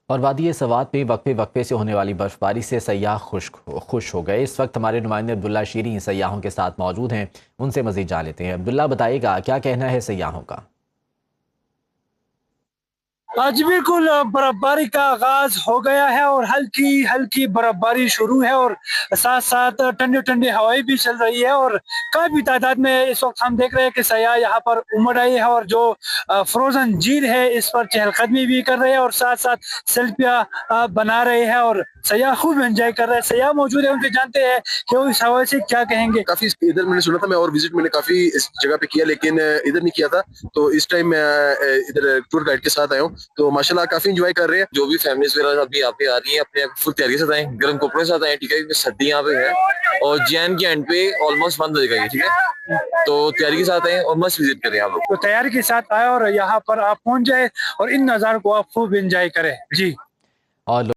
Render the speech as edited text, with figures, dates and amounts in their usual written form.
और वादी सवात में वक्फे वक्फे से होने वाली बर्फबारी से सयाह खुश हो गए। इस वक्त हमारे नुमाइंदे अब्दुल्ला शीरी सयाहों के साथ मौजूद हैं, उनसे मजीद जान लेते हैं। अब्दुल्ला, बताइएगा क्या कहना है सयाहों का? आज बिल्कुल बर्फबारी का आगाज हो गया है और हल्की हल्की बर्फबारी शुरू है और साथ साथ ठंडी ठंडी हवाएं भी चल रही है और काफी तादाद में इस वक्त हम देख रहे हैं कि सयाह यहाँ पर उमड़ आए हैं और जो फ्रोजन झील है इस पर चहलकदमी भी कर रहे हैं और साथ साथ सेल्फियां बना रहे हैं और सयाह खूब एंजॉय कर रहे हैं। सयाह मौजूद है, उनसे जानते हैं कि वो इस हवा से क्या कहेंगे। काफी इधर मैंने सुना था, मैं और विजिट मैंने काफी इस जगह पे किया लेकिन इधर नहीं किया था, तो इस टाइम मैं इधर टूर गाइड के साथ आया हूँ, तो माशाल्लाह काफी एंजॉय कर रहे हैं। जो भी फैमिलीज वगैरह अभी यहाँ पे आ रही हैं अपने फुल तैयारी से आए, गर्म कपड़े के साथ आए, ठीक है, क्योंकि सर्दी यहाँ पे है और जैन के एंड पे ऑलमोस्ट बंद हो जाएगा, ठीक है, तो तैयारी के साथ आए और मस्त विजिट करें आप लोग। तो तैयारी के साथ आए और यहाँ पर आप पहुंच जाए और इन नज़ारों को आप खूब एंजॉय करें। जी। और